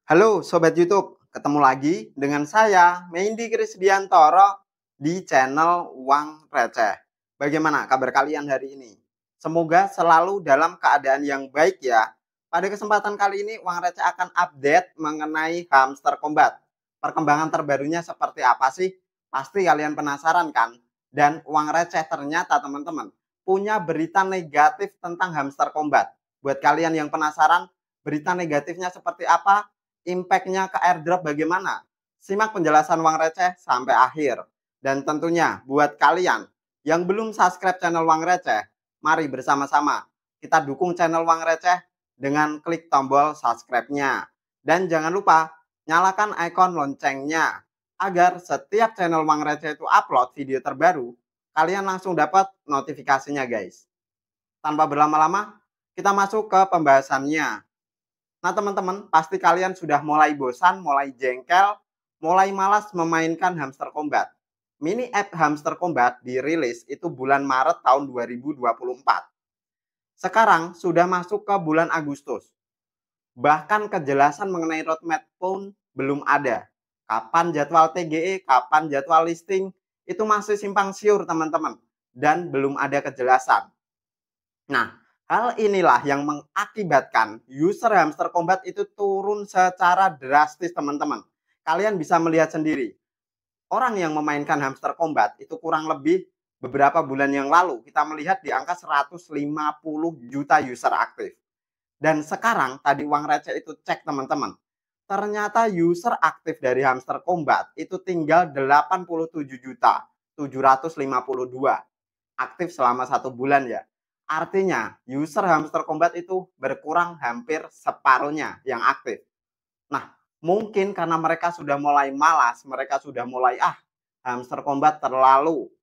Halo Sobat YouTube, ketemu lagi dengan saya, Mendy Krisdiantoro di channel Uang Receh. Bagaimana kabar kalian hari ini? Semoga selalu dalam keadaan yang baik ya. Pada kesempatan kali ini Uang Receh akan update mengenai Hamster Combat. Perkembangan terbarunya seperti apa sih? Pasti kalian penasaran kan? Dan Uang Receh ternyata teman-teman punya berita negatif tentang Hamster Combat. Buat kalian yang penasaran, berita negatifnya seperti apa? Impact-nya ke airdrop bagaimana? Simak penjelasan Uang Receh sampai akhir. Dan tentunya buat kalian yang belum subscribe channel Uang Receh, mari bersama-sama kita dukung channel Uang Receh dengan klik tombol subscribe-nya. Dan jangan lupa nyalakan ikon loncengnya agar setiap channel Uang Receh itu upload video terbaru, kalian langsung dapat notifikasinya guys. Tanpa berlama-lama, kita masuk ke pembahasannya. Nah teman-teman, pasti kalian sudah mulai bosan, mulai jengkel, mulai malas memainkan Hamster Combat. Mini app Hamster Combat dirilis itu bulan Maret tahun 2024. Sekarang sudah masuk ke bulan Agustus. Bahkan kejelasan mengenai roadmap pun belum ada. Kapan jadwal TGE, kapan jadwal listing, itu masih simpang siur teman-teman. Dan belum ada kejelasan. Nah, hal inilah yang mengakibatkan user Hamster Combat itu turun secara drastis teman-teman. Kalian bisa melihat sendiri. Orang yang memainkan Hamster Combat itu kurang lebih beberapa bulan yang lalu kita melihat di angka 150 juta user aktif. Dan sekarang tadi Uang Receh itu cek teman-teman. Ternyata user aktif dari Hamster Combat itu tinggal 87 juta 752 aktif selama 1 bulan ya. Artinya user Hamster Combat itu berkurang hampir separuhnya yang aktif. Nah, mungkin karena mereka sudah mulai malas, mereka sudah mulai Hamster Combat terlalu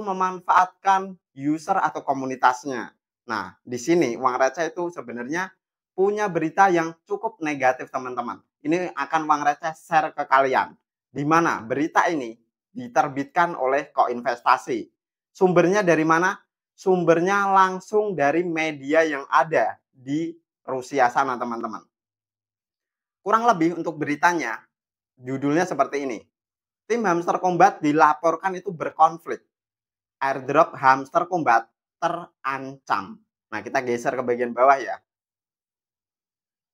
memanfaatkan user atau komunitasnya. Nah, di sini Uang Receh itu sebenarnya punya berita yang cukup negatif teman-teman. Ini akan Uang Receh share ke kalian. Di mana berita ini diterbitkan oleh Koinvestasi. Sumbernya dari mana? Sumbernya langsung dari media yang ada di Rusia sana teman-teman. Kurang lebih untuk beritanya, judulnya seperti ini. Tim Hamster Combat dilaporkan itu berkonflik. Airdrop Hamster Combat terancam. Nah, kita geser ke bagian bawah ya.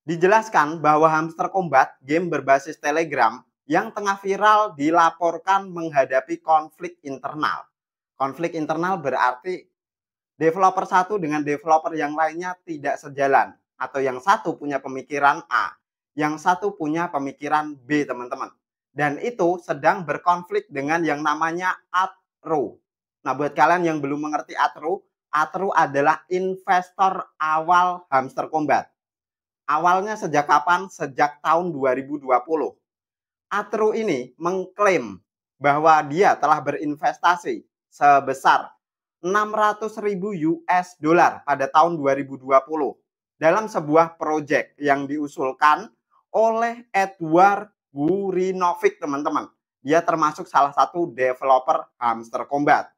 Dijelaskan bahwa Hamster Combat, game berbasis Telegram yang tengah viral dilaporkan menghadapi konflik internal. Konflik internal berarti developer satu dengan developer yang lainnya tidak sejalan. Atau yang satu punya pemikiran A, yang satu punya pemikiran B teman-teman. Dan itu sedang berkonflik dengan yang namanya Atru. Nah buat kalian yang belum mengerti Atru, Atru adalah investor awal Hamster Combat. Awalnya sejak kapan? Sejak tahun 2020. Atru ini mengklaim bahwa dia telah berinvestasi sebesar 600.000 US dollar pada tahun 2020 dalam sebuah proyek yang diusulkan oleh Edward Gurinovic teman-teman. Dia termasuk salah satu developer Hamster Combat.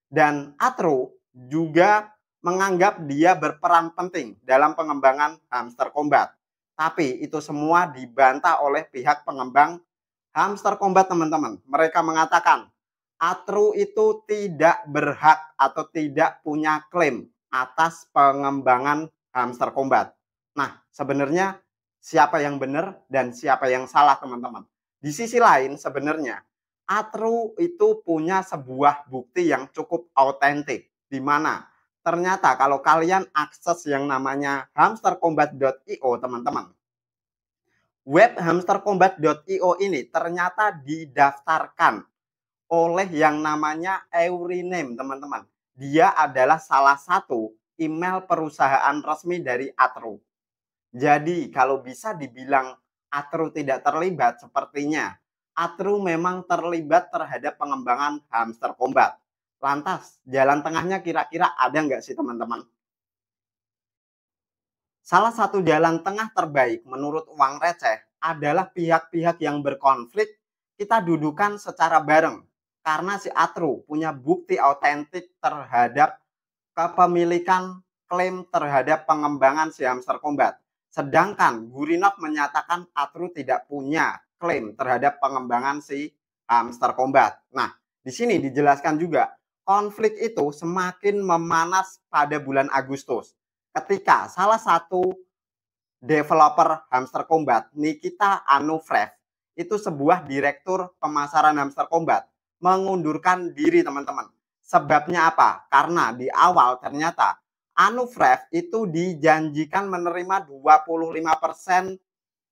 Dan Atru juga menganggap dia berperan penting dalam pengembangan Hamster Combat. Tapi itu semua dibantah oleh pihak pengembang Hamster Combat teman-teman. Mereka mengatakan Atru itu tidak berhak atau tidak punya klaim atas pengembangan Hamster Combat. Nah, sebenarnya siapa yang benar dan siapa yang salah teman-teman. Di sisi lain sebenarnya Atru itu punya sebuah bukti yang cukup autentik, di mana ternyata kalau kalian akses yang namanya hamstercombat.io teman-teman, web hamstercombat.io ini ternyata didaftarkan oleh yang namanya Euriname teman-teman. Dia adalah salah satu email perusahaan resmi dari Atru. Jadi kalau bisa dibilang Atru tidak terlibat, sepertinya Atru memang terlibat terhadap pengembangan Hamster Combat. Lantas, jalan tengahnya kira-kira ada nggak sih teman-teman? Salah satu jalan tengah terbaik menurut Uang Receh adalah pihak-pihak yang berkonflik kita dudukan secara bareng. Karena si Atru punya bukti autentik terhadap kepemilikan klaim terhadap pengembangan si Hamster Combat. Sedangkan Gurinov menyatakan Atru tidak punya klaim terhadap pengembangan si hamster combat. Nah, di sini dijelaskan juga konflik itu semakin memanas pada bulan Agustus ketika salah satu developer hamster combat, Nikita Anufrev, itu sebuah direktur pemasaran hamster combat, mengundurkan diri teman-teman. Sebabnya apa? Karena di awal ternyata Anufrev itu dijanjikan menerima 25%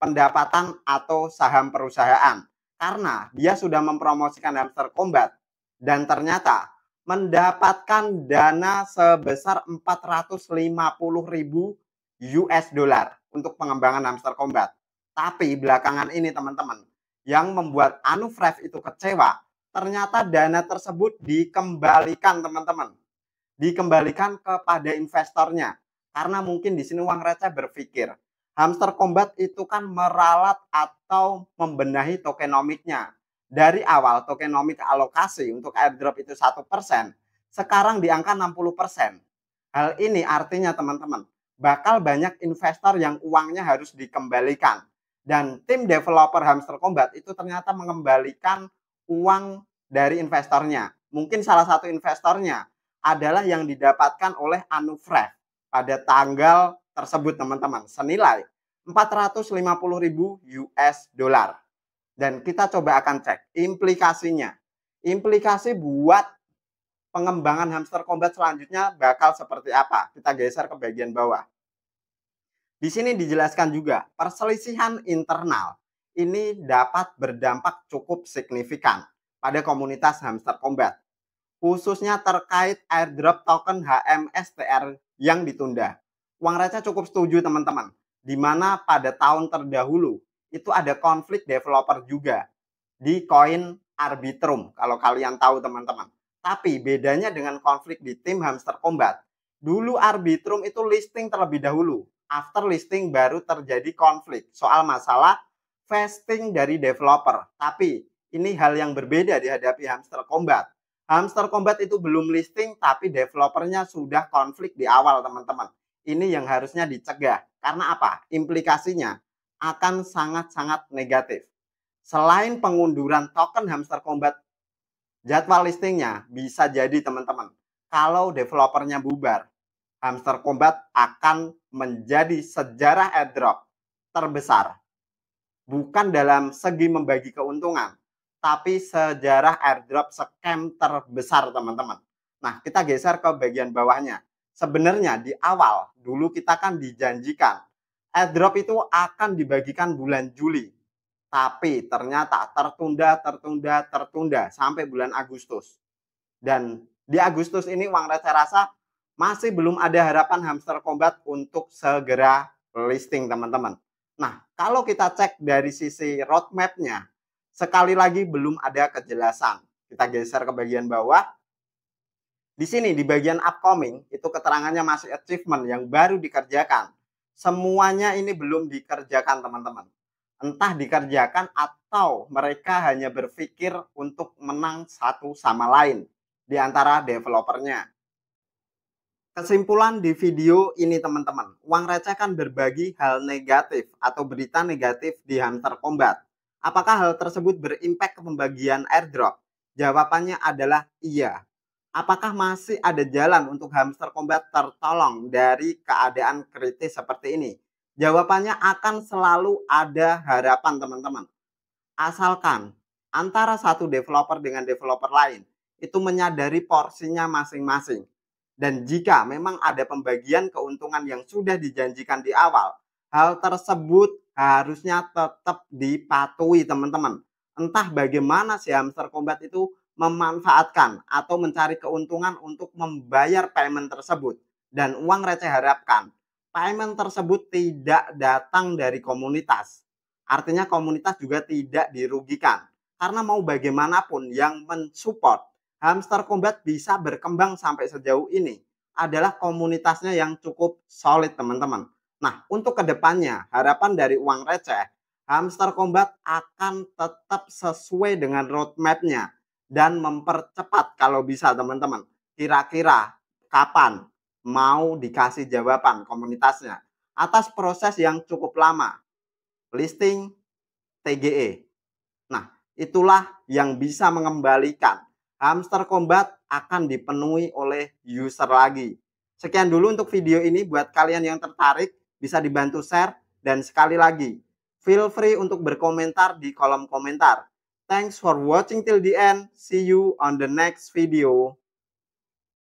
pendapatan atau saham perusahaan. Karena dia sudah mempromosikan hamster combat dan ternyata mendapatkan dana sebesar 450.000 US dollar untuk pengembangan hamster combat. Tapi belakangan ini teman-teman, yang membuat Anufrev itu kecewa, ternyata dana tersebut dikembalikan teman-teman. Dikembalikan kepada investornya. Karena mungkin di sini Uang Receh berpikir, hamster combat itu kan meralat atau membenahi tokenomiknya. Dari awal tokenomik alokasi untuk airdrop itu 1%, sekarang di angka 60%. Hal ini artinya teman-teman, bakal banyak investor yang uangnya harus dikembalikan. Dan tim developer hamster combat itu ternyata mengembalikan uang dari investornya. Mungkin salah satu investornya adalah yang didapatkan oleh Anufrev pada tanggal tersebut teman-teman, senilai 450.000 US dollar. Dan kita coba akan cek implikasinya. Implikasi buat pengembangan hamster combat selanjutnya bakal seperti apa? Kita geser ke bagian bawah. Di sini dijelaskan juga perselisihan internal ini dapat berdampak cukup signifikan pada komunitas hamster combat, khususnya terkait airdrop token HMSTR yang ditunda. Uang Receh cukup setuju teman-teman, di mana pada tahun terdahulu itu ada konflik developer juga di koin Arbitrum, kalau kalian tahu teman-teman. Tapi bedanya dengan konflik di tim hamster combat, dulu Arbitrum itu listing terlebih dahulu. After listing baru terjadi konflik soal masalah vesting dari developer. Tapi ini hal yang berbeda dihadapi hamster combat. Hamster combat itu belum listing tapi developernya sudah konflik di awal teman-teman. Ini yang harusnya dicegah. Karena apa? Implikasinya akan sangat-sangat negatif. Selain pengunduran token hamster combat, jadwal listingnya bisa jadi teman-teman, kalau developernya bubar, hamster combat akan menjadi sejarah airdrop terbesar. Bukan dalam segi membagi keuntungan, tapi sejarah airdrop scam terbesar teman-teman. Nah, kita geser ke bagian bawahnya. Sebenarnya di awal dulu kita kan dijanjikan airdrop itu akan dibagikan bulan Juli. Tapi ternyata tertunda sampai bulan Agustus. Dan di Agustus ini Uang Receh rasa masih belum ada harapan hamster combat untuk segera listing teman-teman. Nah, kalau kita cek dari sisi roadmap-nya, sekali lagi belum ada kejelasan. Kita geser ke bagian bawah. Di sini di bagian upcoming itu keterangannya masih achievement yang baru dikerjakan. Semuanya ini belum dikerjakan teman-teman. Entah dikerjakan atau mereka hanya berpikir untuk menang satu sama lain di antara developernya. Kesimpulan di video ini teman-teman, Uang Receh kan berbagi hal negatif atau berita negatif di hamster combat. Apakah hal tersebut berimpact ke pembagian airdrop? Jawabannya adalah iya. Apakah masih ada jalan untuk hamster combat tertolong dari keadaan kritis seperti ini? Jawabannya akan selalu ada harapan teman-teman. Asalkan antara satu developer dengan developer lain itu menyadari porsinya masing-masing. Dan jika memang ada pembagian keuntungan yang sudah dijanjikan di awal, hal tersebut harusnya tetap dipatuhi teman-teman. Entah bagaimana si hamster combat itu memanfaatkan atau mencari keuntungan untuk membayar payment tersebut. Dan Uang Receh harapkan payment tersebut tidak datang dari komunitas. Artinya komunitas juga tidak dirugikan. Karena mau bagaimanapun yang mensupport hamster combat bisa berkembang sampai sejauh ini adalah komunitasnya yang cukup solid teman-teman. Nah, untuk kedepannya harapan dari Uang Receh, hamster combat akan tetap sesuai dengan roadmap-nya dan mempercepat kalau bisa teman-teman. Kira-kira kapan mau dikasih jawaban komunitasnya? atas proses yang cukup lama, listing TGE. Nah, itulah yang bisa mengembalikan hamster combat akan dipenuhi oleh user lagi. Sekian dulu untuk video ini. Buat kalian yang tertarik, bisa dibantu share. Dan sekali lagi, feel free untuk berkomentar di kolom komentar. Thanks for watching till the end. See you on the next video.